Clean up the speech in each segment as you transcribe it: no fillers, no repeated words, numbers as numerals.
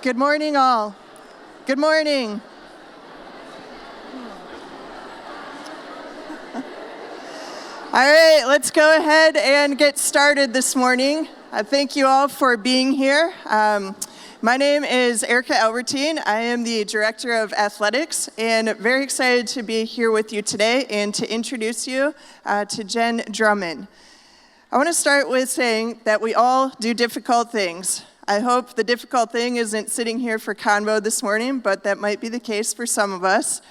Good morning, all. Good morning. All right, let's go ahead and get started this morning. Thank you all for being here. My name is Erica Albertine. I am the Director of Athletics, and very excited to be here with you today and to introduce you to Jen Drummond. I want to start with saying that we all do difficult things. I hope the difficult thing isn't sitting here for Convo this morning, but that might be the case for some of us.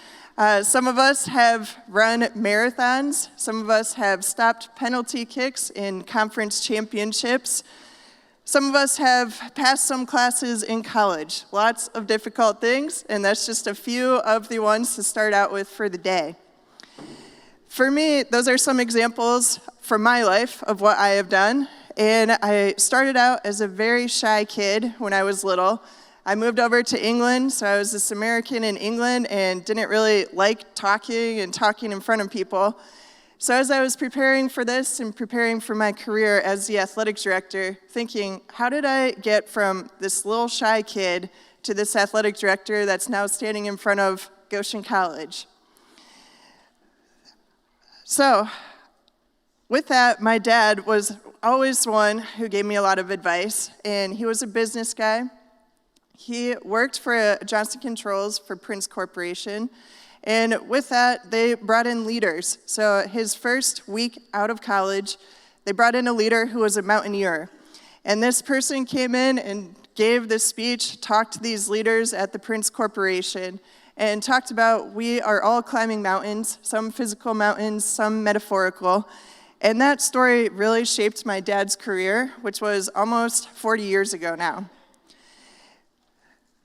Some of us have run marathons. Some of us have stopped penalty kicks in conference championships. Some of us have passed some classes in college. Lots of difficult things, and that's just a few of the ones to start out with for the day. For me, those are some examples from my life of what I have done. And I started out as a very shy kid when I was little. I moved over to England, so I was this American in England and didn't really like talking in front of people. So as I was preparing for this and preparing for my career as the athletics director, thinking, how did I get from this little shy kid to this athletic director that's now standing in front of Goshen College? So with that, my dad was always one who gave me a lot of advice, and he was a business guy. He worked for Johnson Controls for Prince Corporation, and with that, they brought in leaders. So his first week out of college, they brought in a leader who was a mountaineer. And this person came in and gave this speech, talked to these leaders at the Prince Corporation, and talked about we are all climbing mountains, some physical mountains, some metaphorical. And that story really shaped my dad's career, which was almost 40 years ago now.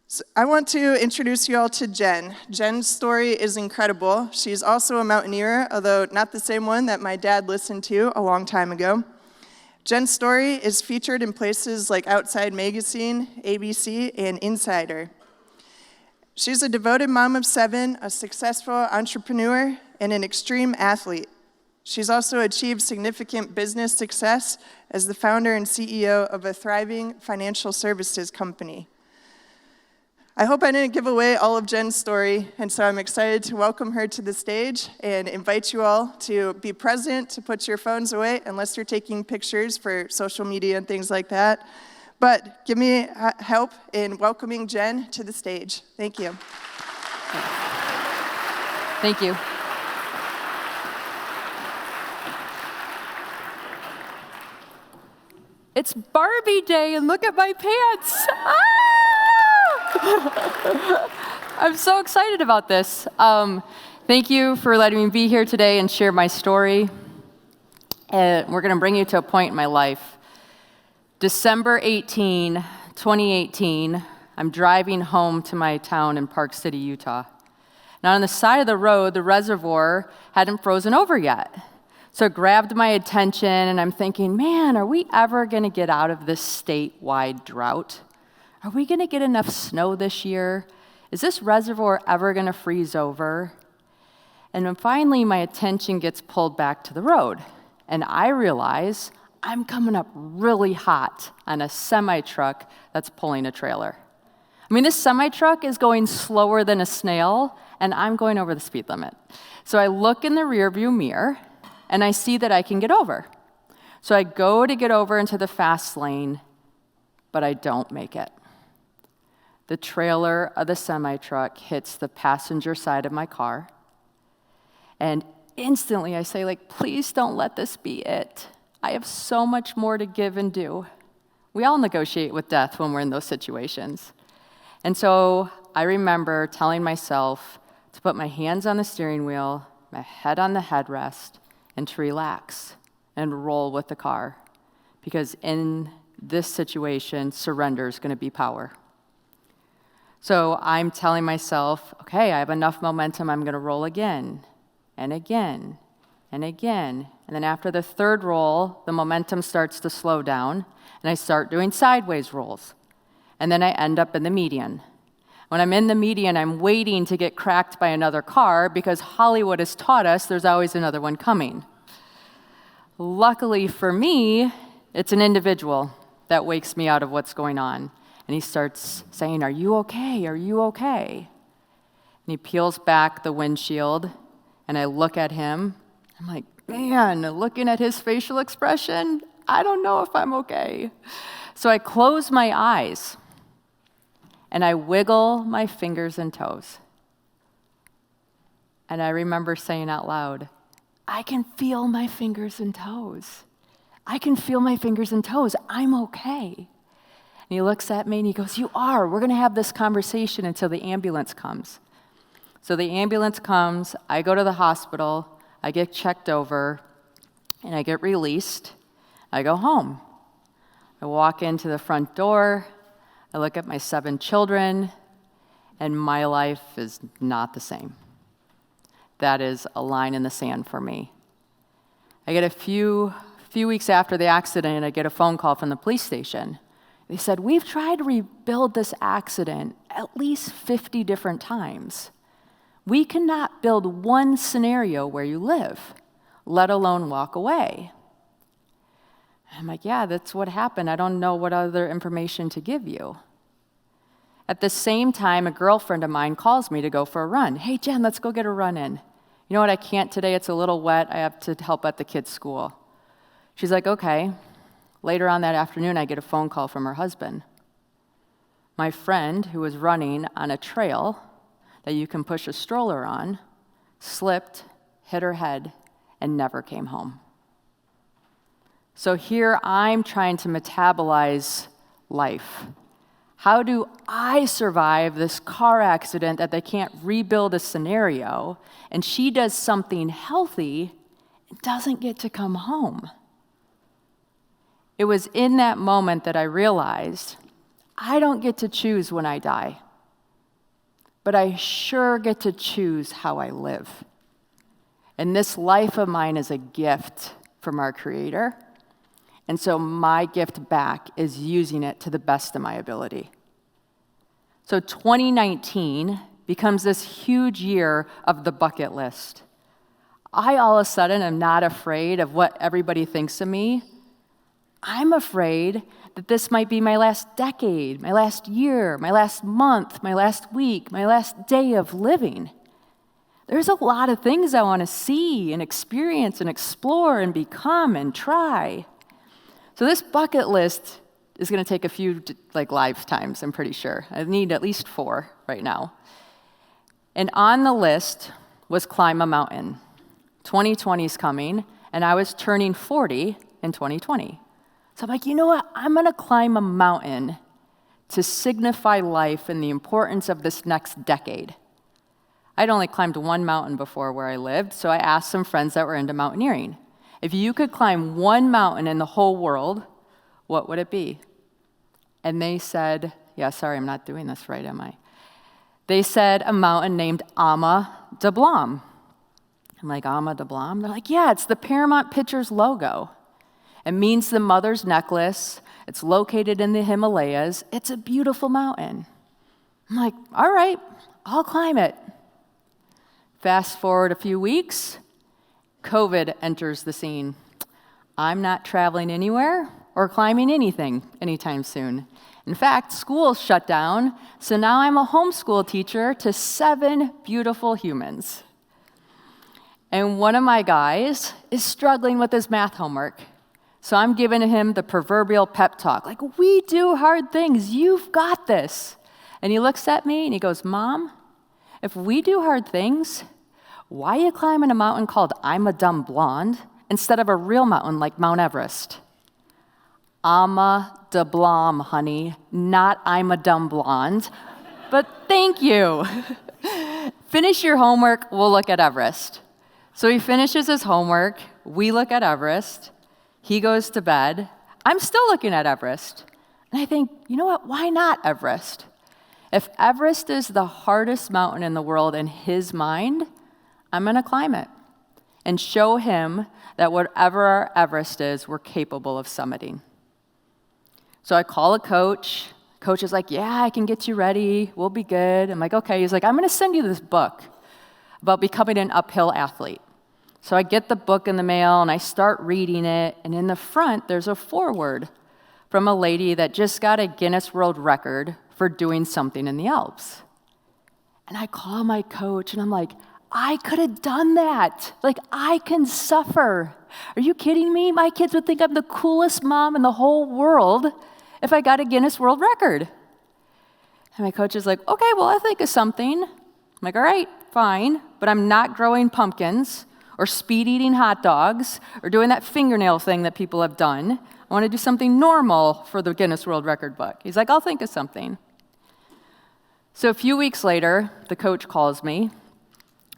So I want to introduce you all to Jen. Jen's story is incredible. She's also a mountaineer, although not the same one that my dad listened to a long time ago. Jen's story is featured in places like Outside Magazine, ABC, and Insider. She's a devoted mom of 7, a successful entrepreneur, and an extreme athlete. She's also achieved significant business success as the founder and CEO of a thriving financial services company. I hope I didn't give away all of Jen's story, and so I'm excited to welcome her to the stage and invite you all to be present, to put your phones away, unless you're taking pictures for social media and things like that. But give me help in welcoming Jen to the stage. Thank you. Thank you. It's Barbie Day, and look at my pants. I'm so excited about this. Thank you for letting me be here today and share my story. We're going to bring you to a point in my life. December 18, 2018, I'm driving home to my town in Park City, Utah. Now, on the side of the road, the reservoir hadn't frozen over yet. So it grabbed my attention, and I'm thinking, man, are we ever going to get out of this statewide drought? Are we going to get enough snow this year? Is this reservoir ever going to freeze over? And then finally, my attention gets pulled back to the road, and I realize I'm coming up really hot on a semi-truck that's pulling a trailer. I mean, this semi-truck is going slower than a snail, and I'm going over the speed limit. So I look in the rearview mirror, and I see that I can get over. So I go to get over into the fast lane, but I don't make it. The trailer of the semi-truck hits the passenger side of my car, and instantly I say, please don't let this be it. I have so much more to give and do. We all negotiate with death when we're in those situations. And so I remember telling myself to put my hands on the steering wheel, my head on the headrest, and to relax and roll with the car. Because in this situation, surrender is going to be power. So I'm telling myself, okay, I have enough momentum, I'm going to roll again, and again, and again. And then after the third roll, the momentum starts to slow down, and I start doing sideways rolls. And then I end up in the median. When I'm in the median, I'm waiting to get cracked by another car because Hollywood has taught us there's always another one coming. Luckily for me, it's an individual that wakes me out of what's going on. And he starts saying, "Are you okay? Are you okay?" And he peels back the windshield, and I look at him. I'm like, man, looking at his facial expression, I don't know if I'm okay. So I close my eyes, and I wiggle my fingers and toes. And I remember saying out loud, I can feel my fingers and toes. I can feel my fingers and toes. I'm okay. And he looks at me and he goes, "You are. We're going to have this conversation until the ambulance comes." So the ambulance comes, I go to the hospital, I get checked over, and I get released. I go home. I walk into the front door, I look at my 7 children, and my life is not the same. That is a line in the sand for me. I get a few weeks after the accident, I get a phone call from the police station. They said, "We've tried to rebuild this accident at least 50 different times. We cannot build one scenario where you live, let alone walk away." I'm like, yeah, that's what happened. I don't know what other information to give you. At the same time, a girlfriend of mine calls me to go for a run. "Hey, Jen, let's go get a run in. You know what, I can't today. It's a little wet. I have to help at the kids' school." She's like, "Okay." Later on that afternoon, I get a phone call from her husband. My friend, who was running on a trail that you can push a stroller on, slipped, hit her head, and never came home. So here I'm trying to metabolize life. How do I survive this car accident that they can't rebuild a scenario, and she does something healthy and doesn't get to come home? It was in that moment that I realized I don't get to choose when I die, but I sure get to choose how I live. And this life of mine is a gift from our Creator. And so my gift back is using it to the best of my ability. So 2019 becomes this huge year of the bucket list. I all of a sudden am not afraid of what everybody thinks of me. I'm afraid that this might be my last decade, my last year, my last month, my last week, my last day of living. There's a lot of things I want to see and experience and explore and become and try. So this bucket list is going to take a few lifetimes, I'm pretty sure. I need at least 4 right now. And on the list was climb a mountain. 2020 is coming, and I was turning 40 in 2020. So I'm like, you know what? I'm going to climb a mountain to signify life and the importance of this next decade. I'd only climbed one mountain before where I lived, so I asked some friends that were into mountaineering, if you could climb one mountain in the whole world, what would it be? And they said, yeah, sorry, I'm not doing this right, am I? They said a mountain named Ama de Blam. I'm like, Ama de Blam? They're like, yeah, it's the Paramount Pictures logo. It means the mother's necklace. It's located in the Himalayas. It's a beautiful mountain. I'm like, all right, I'll climb it. Fast forward a few weeks, COVID enters the scene. I'm not traveling anywhere or climbing anything anytime soon. In fact, school's shut down, so now I'm a homeschool teacher to 7 beautiful humans. And one of my guys is struggling with his math homework. So I'm giving him the proverbial pep talk, like, we do hard things, you've got this. And he looks at me and he goes, Mom, if we do hard things, why are you climbing a mountain called I'm a Dumb Blonde instead of a real mountain like Mount Everest? Ama de Blam, honey, not I'm a Dumb Blonde. But thank you. Finish your homework, we'll look at Everest. So he finishes his homework, we look at Everest, he goes to bed, I'm still looking at Everest. And I think, you know what, why not Everest? If Everest is the hardest mountain in the world in his mind, I'm going to climb it and show him that whatever our Everest is, we're capable of summiting. So I call a coach. Coach is like, yeah, I can get you ready. We'll be good. I'm like, okay. He's like, I'm going to send you this book about becoming an uphill athlete. So I get the book in the mail, and I start reading it. And in the front, there's a foreword from a lady that just got a Guinness World Record for doing something in the Alps. And I call my coach and I'm like, I could have done that. Like, I can suffer. Are you kidding me? My kids would think I'm the coolest mom in the whole world if I got a Guinness World Record. And my coach is like, okay, well, I'll think of something. I'm like, all right, fine, but I'm not growing pumpkins or speed eating hot dogs or doing that fingernail thing that people have done. I want to do something normal for the Guinness World Record book. He's like, I'll think of something. So a few weeks later, the coach calls me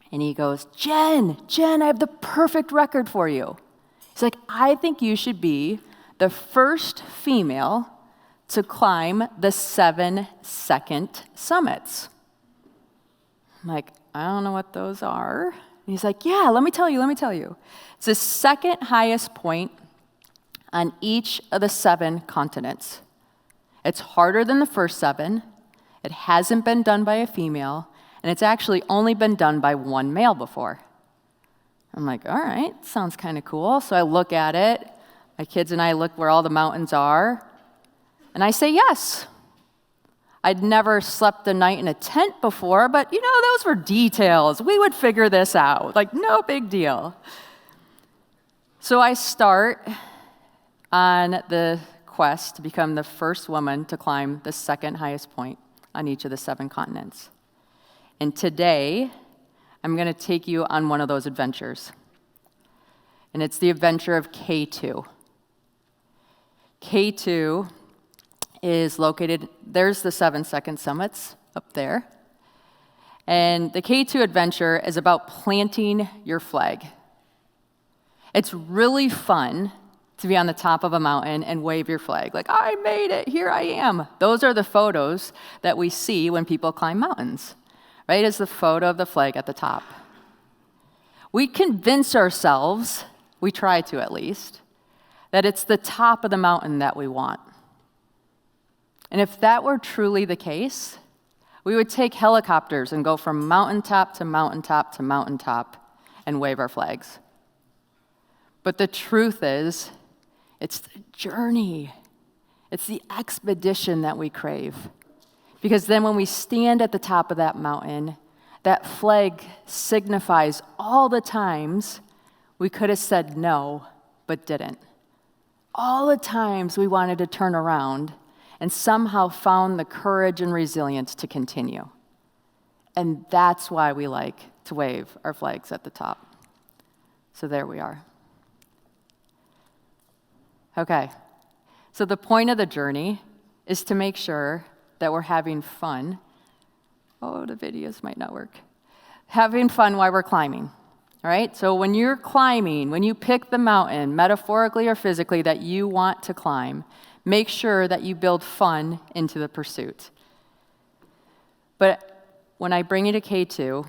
and he goes, Jen, I have the perfect record for you. He's like, I think you should be the first female to climb the 7-second summits. I'm like, I don't know what those are. And he's like, yeah, let me tell you. It's the second highest point on each of the 7 continents. It's harder than the first 7. It hasn't been done by a female, and it's actually only been done by one male before. I'm like, all right, sounds kind of cool. So I look at it. My kids and I look where all the mountains are, and I say yes. I'd never slept the night in a tent before, but those were details. We would figure this out. Like, no big deal. So I start on the quest to become the first woman to climb the second highest point on each of the 7 continents. And today, I'm going to take you on one of those adventures. And it's the adventure of K2. K2 is located, there's the 7-second summits up there. And the K2 adventure is about planting your flag. It's really fun to be on the top of a mountain and wave your flag. Like, I made it, here I am. Those are the photos that we see when people climb mountains, right? It's the photo of the flag at the top. We convince ourselves, we try to at least, that it's the top of the mountain that we want. And if that were truly the case, we would take helicopters and go from mountaintop to mountaintop to mountaintop and wave our flags. But the truth is, it's the journey. It's the expedition that we crave. Because then when we stand at the top of that mountain, that flag signifies all the times we could have said no, but didn't. All the times we wanted to turn around and somehow found the courage and resilience to continue. And that's why we like to wave our flags at the top. So there we are. Okay, so the point of the journey is to make sure that we're having fun. Oh, the videos might not work. Having fun while we're climbing, all right? So when you're climbing, when you pick the mountain, metaphorically or physically, that you want to climb, make sure that you build fun into the pursuit. But when I bring you to K2,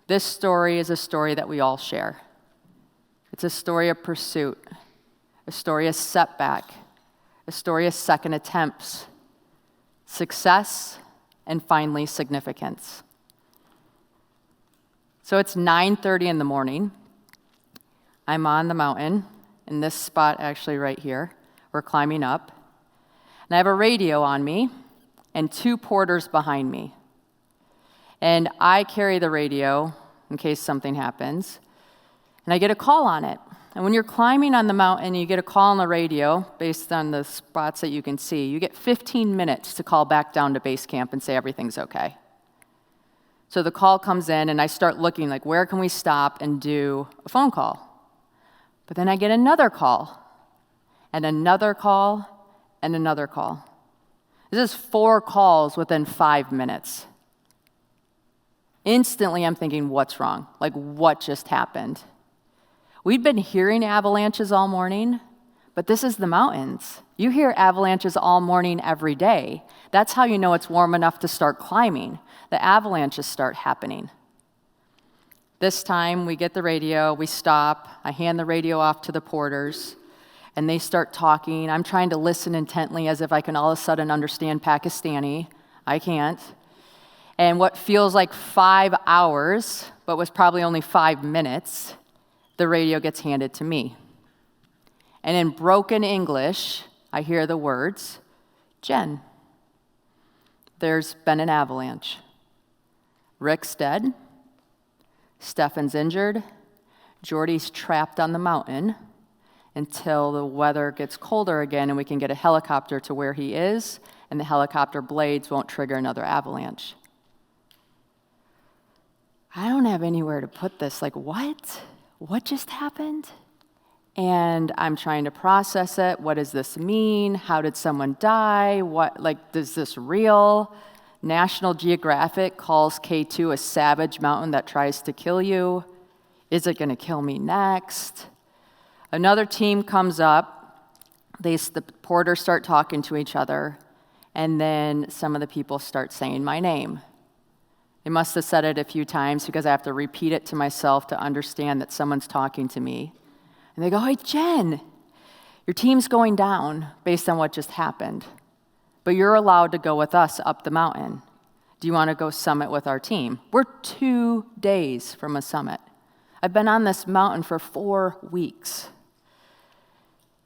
this story is a story that we all share. It's a story of pursuit, a story of setback, a story of second attempts, success, and finally significance. So it's 9:30 in the morning. I'm on the mountain, in this spot actually right here. We're climbing up. And I have a radio on me and 2 porters behind me. And I carry the radio in case something happens. And I get a call on it. And when you're climbing on the mountain, you get a call on the radio based on the spots that you can see. You get 15 minutes to call back down to base camp and say everything's okay. So the call comes in, and I start looking like, where can we stop and do a phone call? But then I get another call, and another call, and another call. This is 4 calls within 5 minutes. Instantly, I'm thinking, what's wrong? Like, what just happened? We'd been hearing avalanches all morning, but this is the mountains. You hear avalanches all morning every day. That's how you know it's warm enough to start climbing. The avalanches start happening. This time, we get the radio, we stop, I hand the radio off to the porters, and they start talking. I'm trying to listen intently as if I can all of a sudden understand Pakistani. I can't. And what feels like 5 hours, but was probably only 5 minutes, the radio gets handed to me. And in broken English, I hear the words, Jen, there's been an avalanche. Rick's dead. Stefan's injured. Jordy's trapped on the mountain until the weather gets colder again and we can get a helicopter to where he is, and the helicopter blades won't trigger another avalanche. I don't have anywhere to put this. Like, what? What just happened? And I'm trying to process it. What does this mean? How did someone die? Is this real? National Geographic calls K2 a savage mountain that tries to kill you. Is it going to kill me next? Another team comes up. The porters start talking to each other, and then some of the people start saying my name. They must have said it a few times because I have to repeat it to myself to understand that someone's talking to me. And they go, hey, Jen, your team's going down based on what just happened, but you're allowed to go with us up the mountain. Do you want to go summit with our team? We're 2 days from a summit. I've been on this mountain for 4 weeks.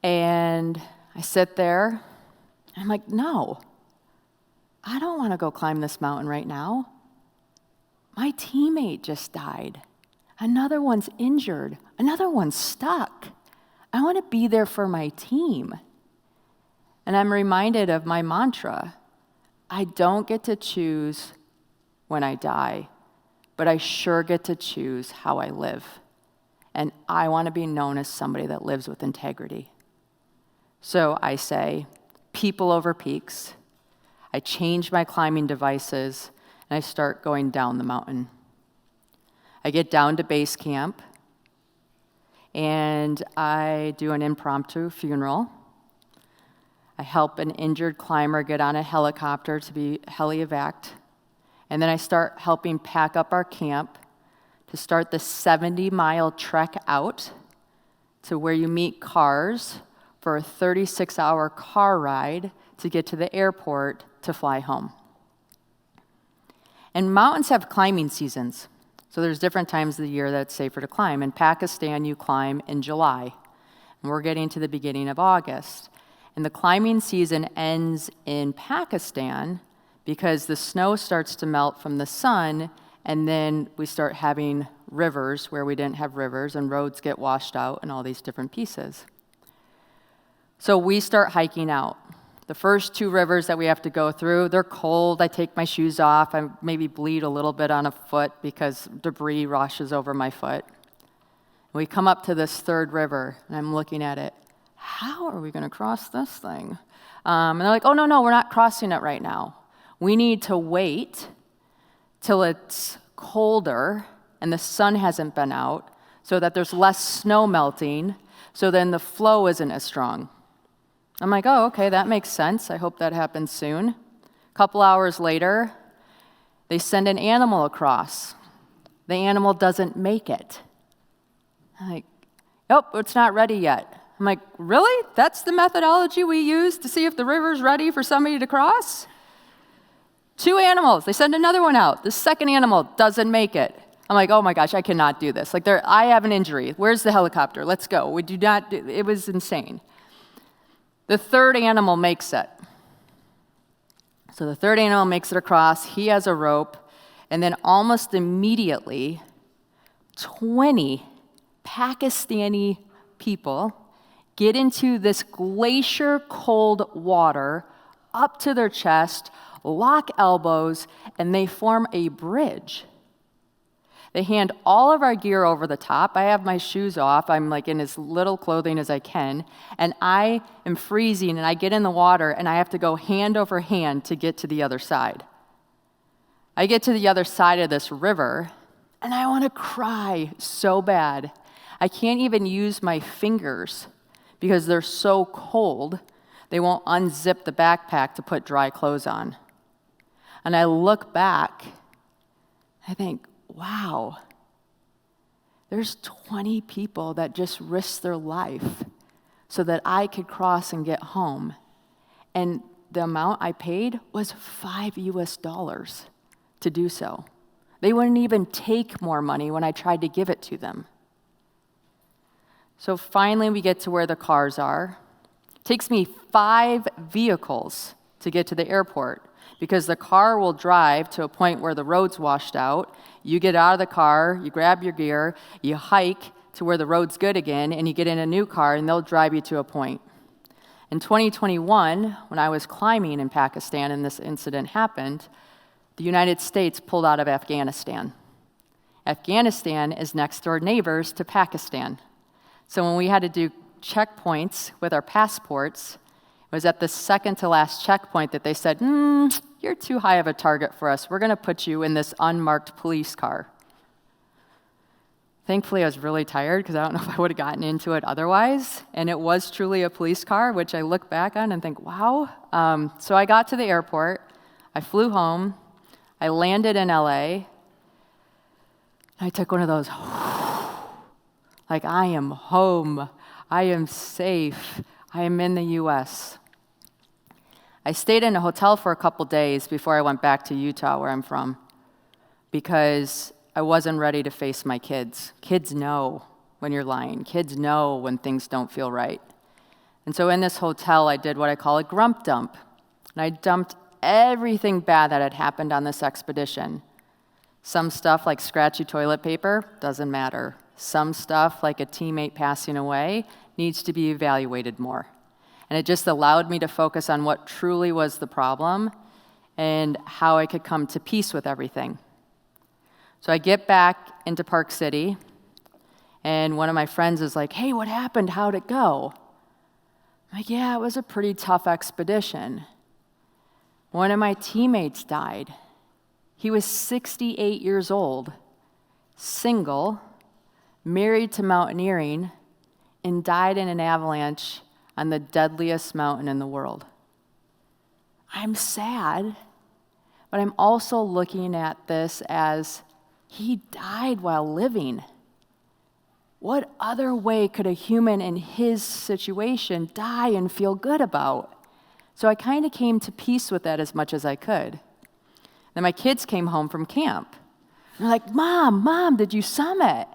And I sit there, and I'm like, no, I don't want to go climb this mountain right now. My teammate just died. Another one's injured. Another one's stuck. I want to be there for my team. And I'm reminded of my mantra. I don't get to choose when I die, but I sure get to choose how I live. And I want to be known as somebody that lives with integrity. So I say, people over peaks. I change my climbing devices, and I start going down the mountain. I get down to base camp, and I do an impromptu funeral. I help an injured climber get on a helicopter to be heli-evac'd, and then I start helping pack up our camp to start the 70-mile trek out to where you meet cars for a 36-hour car ride to get to the airport to fly home. And mountains have climbing seasons. So there's different times of the year that it's safer to climb. In Pakistan, you climb in July. And we're getting to the beginning of August. And the climbing season ends in Pakistan because the snow starts to melt from the sun, and then we start having rivers where we didn't have rivers, and roads get washed out and all these different pieces. So we start hiking out. The first 2 rivers that we have to go through, they're cold. I take my shoes off. I maybe bleed a little bit on a foot because debris washes over my foot. We come up to this 3rd river, and I'm looking at it. How are we going to cross this thing? And they're like, oh, no, we're not crossing it right now. We need to wait till it's colder and the sun hasn't been out so that there's less snow melting, so then the flow isn't as strong. I'm like, oh, okay, that makes sense. I hope that happens soon. A couple hours later, they send an animal across. The animal doesn't make it. I'm like, nope, it's not ready yet. I'm like, really? That's the methodology we use to see if the river's ready for somebody to cross? 2 animals, they send another one out. The second animal doesn't make it. I'm like, oh my gosh, I cannot do this. I have an injury. Where's the helicopter? Let's go. It was insane. The 3rd animal makes it. So the 3rd animal makes it across. He has a rope. And then almost immediately, 20 Pakistani people get into this glacier cold water up to their chest, lock elbows, and they form a bridge. They hand all of our gear over the top. I have my shoes off. I'm like in as little clothing as I can. And I am freezing, and I get in the water, and I have to go hand over hand to get to the other side. I get to the other side of this river, and I want to cry so bad. I can't even use my fingers because they're so cold. They won't unzip the backpack to put dry clothes on. And I look back, I think, wow, there's 20 people that just risked their life so that I could cross and get home. And the amount I paid was $5 to do so. They wouldn't even take more money when I tried to give it to them. So finally we get to where the cars are. takes me 5 vehicles to get to the airport because the car will drive to a point where the road's washed out. You get out of the car, you grab your gear, you hike to where the road's good again, and you get in a new car, and they'll drive you to a point. In 2021, when I was climbing in Pakistan and this incident happened, the United States pulled out of Afghanistan. Afghanistan is next door neighbors to Pakistan. So when we had to do checkpoints with our passports, it was at the second to last checkpoint that they said, you're too high of a target for us. We're going to put you in this unmarked police car. Thankfully, I was really tired because I don't know if I would have gotten into it otherwise. And it was truly a police car, which I look back on and think, wow. So I got to the airport. I flew home. I landed in LA. I took one of those, like, I am home. I am safe. I am in the US. I stayed in a hotel for a couple days before I went back to Utah, where I'm from, because I wasn't ready to face my kids. Kids know when you're lying. Kids know when things don't feel right. And so in this hotel, I did what I call a grump dump. And I dumped everything bad that had happened on this expedition. Some stuff like scratchy toilet paper doesn't matter. Some stuff like a teammate passing away needs to be evaluated more. And it just allowed me to focus on what truly was the problem and how I could come to peace with everything. So I get back into Park City, and one of my friends is like, hey, what happened? How'd it go? I'm like, yeah, it was a pretty tough expedition. One of my teammates died. He was 68 years old, single, married to mountaineering, and died in an avalanche on the deadliest mountain in the world. I'm sad, but I'm also looking at this as he died while living. What other way could a human in his situation die and feel good about? So I kind of came to peace with that as much as I could. Then my kids came home from camp. They're like, Mom, did you summit?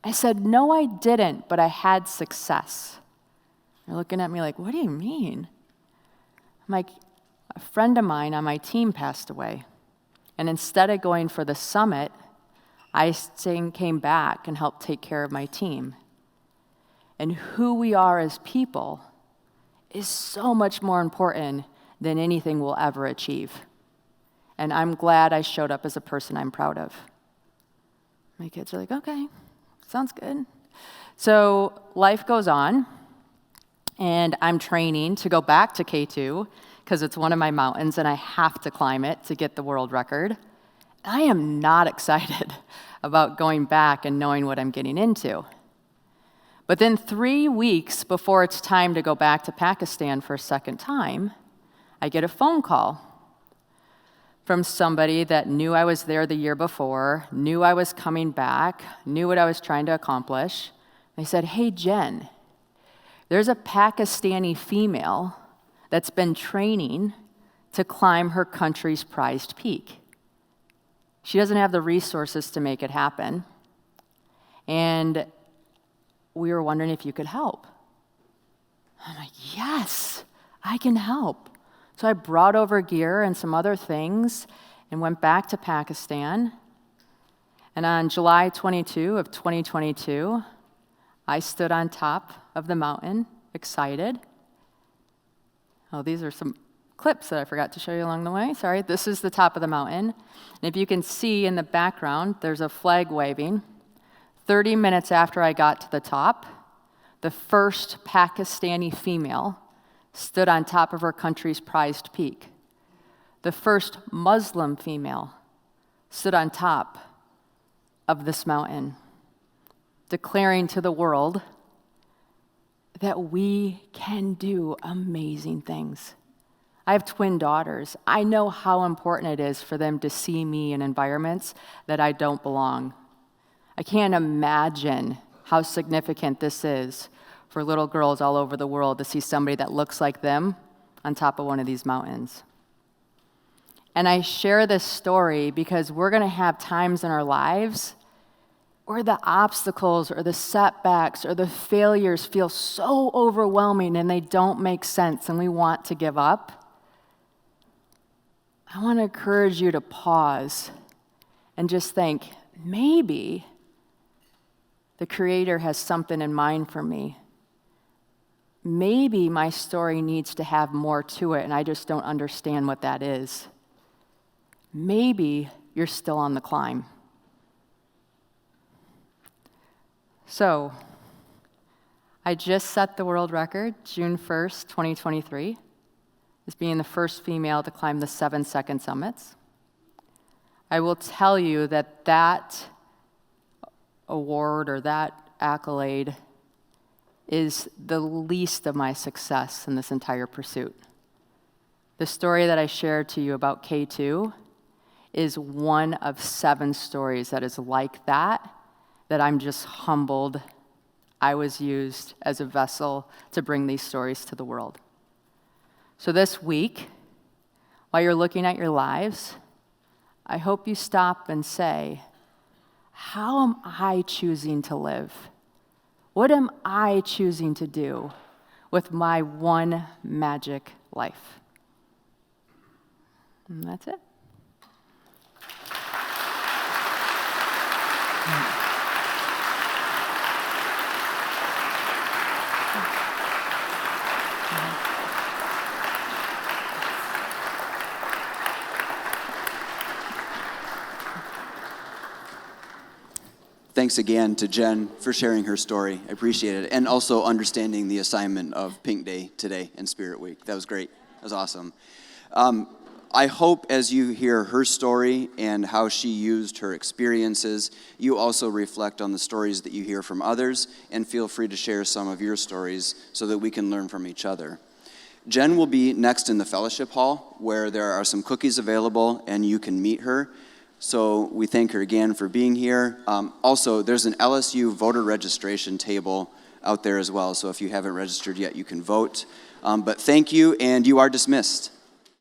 I said, no, I didn't, but I had success. They're looking at me like, what do you mean? I'm like, a friend of mine on my team passed away. And instead of going for the summit, I came back and helped take care of my team. And who we are as people is so much more important than anything we'll ever achieve. And I'm glad I showed up as a person I'm proud of. My kids are like, okay, sounds good. So life goes on, and I'm training to go back to K2 because it's one of my mountains and I have to climb it to get the world record. I am not excited about going back and knowing what I'm getting into. But then 3 weeks before it's time to go back to Pakistan for a second time, I get a phone call from somebody that knew I was there the year before, knew I was coming back, knew what I was trying to accomplish. They said, hey, Jen, there's a Pakistani female that's been training to climb her country's prized peak. She doesn't have the resources to make it happen. And we were wondering if you could help. I'm like, yes, I can help. So I brought over gear and some other things and went back to Pakistan. And on July 22 of 2022, I stood on top of the mountain, excited. Oh, these are some clips that I forgot to show you along the way. Sorry, this is the top of the mountain. And if you can see in the background, there's a flag waving. 30 minutes after I got to the top, the first Pakistani female stood on top of her country's prized peak. The first Muslim female stood on top of this mountain, declaring to the world that we can do amazing things. I have twin daughters. I know how important it is for them to see me in environments that I don't belong. I can't imagine how significant this is for little girls all over the world to see somebody that looks like them on top of one of these mountains. And I share this story because we're going to have times in our lives or the obstacles or the setbacks or the failures feel so overwhelming and they don't make sense and we want to give up, I want to encourage you to pause and just think, maybe the Creator has something in mind for me. Maybe my story needs to have more to it and I just don't understand what that is. Maybe you're still on the climb. So, I just set the world record, June 1st, 2023, as being the first female to climb the 7-second summits. I will tell you that that award or that accolade is the least of my success in this entire pursuit. The story that I shared to you about K2 is one of 7 stories that is like that I'm just humbled I was used as a vessel to bring these stories to the world. So this week, while you're looking at your lives, I hope you stop and say, how am I choosing to live? What am I choosing to do with my one magic life? And that's it. Thanks again to Jen for sharing her story. I appreciate it. And also understanding the assignment of Pink Day today and Spirit Week. That was great. That was awesome. I hope as you hear her story and how she used her experiences, you also reflect on the stories that you hear from others and feel free to share some of your stories so that we can learn from each other. Jen will be next in the fellowship hall where there are some cookies available and you can meet her. So we thank her again for being here. Also, there's an LSU voter registration table out there as well. So if you haven't registered yet, you can vote. But thank you, and you are dismissed.